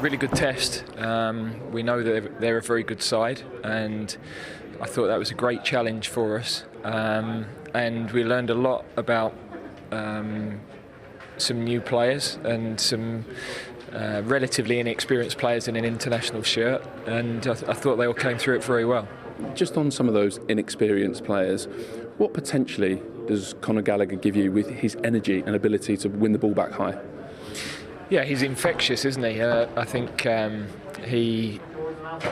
really good test. We know that they're a very good side, and I thought that was a great challenge for us. And we learned a lot about some new players and some relatively inexperienced players in an international shirt, and I thought they all came through it very well. Just on some of those inexperienced players, what potentially does Conor Gallagher give you with his energy and ability to win the ball back high? Yeah, he's infectious, isn't he? I think he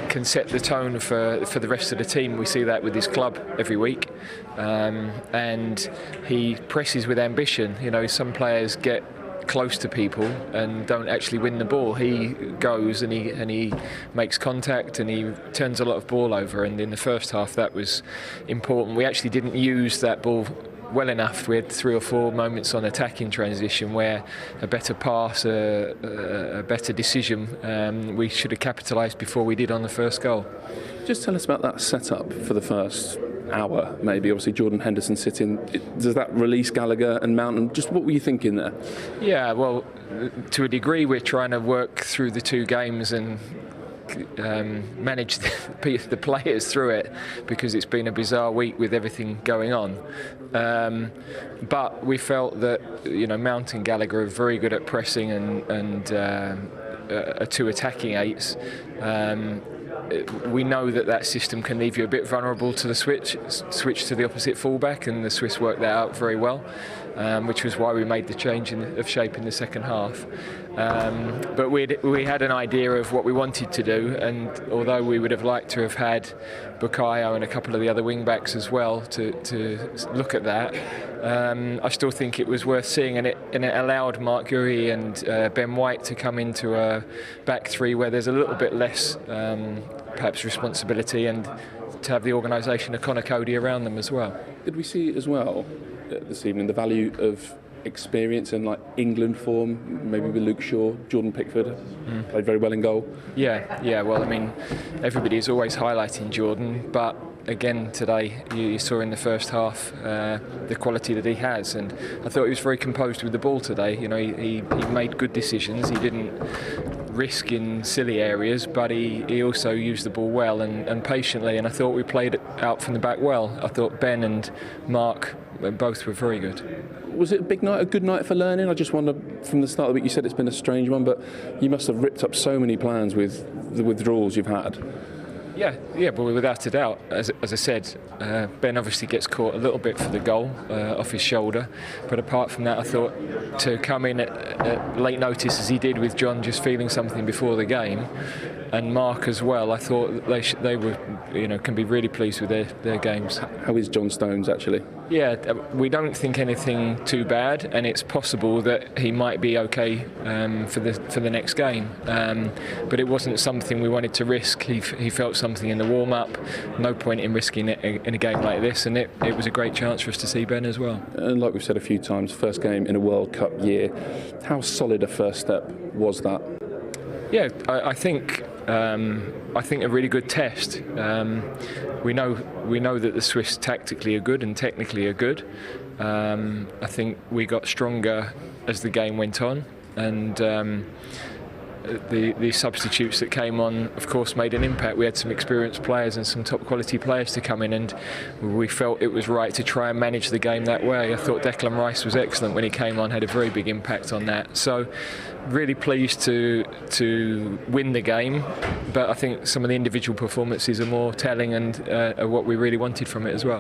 can set the tone for the rest of the team. We see that with his club every week, and he presses with ambition. You know, some players get close to people and don't actually win the ball. He goes and he makes contact and he turns a lot of ball over, and in the first half that was important. We actually didn't use that ball well enough. We had 3 or 4 moments on attacking transition where a better pass, a better decision, we should have capitalised before we did on the first goal. Just tell us about that setup for the first hour, maybe. Obviously Jordan Henderson sitting. Does that release Gallagher and Mount? And just what were you thinking there? Yeah, well, to a degree we're trying to work through the 2 games and manage the players through it, because it's been a bizarre week with everything going on. But we felt that, you know, Mount and Gallagher are very good at pressing and are 2 attacking 8s. We know that system can leave you a bit vulnerable to the switch to the opposite fullback, and the Swiss worked that out very well, which was why we made the change of shape in the second half. But we had an idea of what we wanted to do, and although we would have liked to have had Bukayo and a couple of the other wing backs as well to look at that, I still think it was worth seeing, and it allowed Mark Guri and Ben White to come into a back 3 where there's a little bit less perhaps responsibility, and to have the organisation of Conor Cody around them as well. Did we see as well this evening the value of experience and like England form, maybe with Luke Shaw, Jordan Pickford played very well in goal? Yeah. Well, I mean, everybody is always highlighting Jordan, but again today you saw in the first half the quality that he has, and I thought he was very composed with the ball today. You know, he made good decisions. He didn't risk in silly areas, but he also used the ball well and patiently, and I thought we played it out from the back well. I thought Ben and Mark both were very good. Was it a big night, a good night for learning? I just wonder, from the start of the week, you said it's been a strange one, but you must have ripped up so many plans with the withdrawals you've had. Yeah, but without a doubt, as I said, Ben obviously gets caught a little bit for the goal off his shoulder, but apart from that, I thought to come in at late notice as he did, with John just feeling something before the game, and Mark as well, I thought they were, you know, can be really pleased with their games. How is John Stones actually? Yeah, we don't think anything too bad, and it's possible that he might be okay for the next game. But it wasn't something we wanted to risk. He felt something in the warm-up. No point in risking it in a game like this, and it was a great chance for us to see Ben as well. And like we've said a few times, first game in a World Cup year. How solid a first step was that? Yeah, I think a really good test. We know that the Swiss tactically are good and technically are good. I think we got stronger as the game went on, and the substitutes that came on, of course, made an impact. We had some experienced players and some top quality players to come in, and we felt it was right to try and manage the game that way. I thought Declan Rice was excellent when he came on, had a very big impact on that. So really pleased to win the game, but I think some of the individual performances are more telling and are what we really wanted from it as well.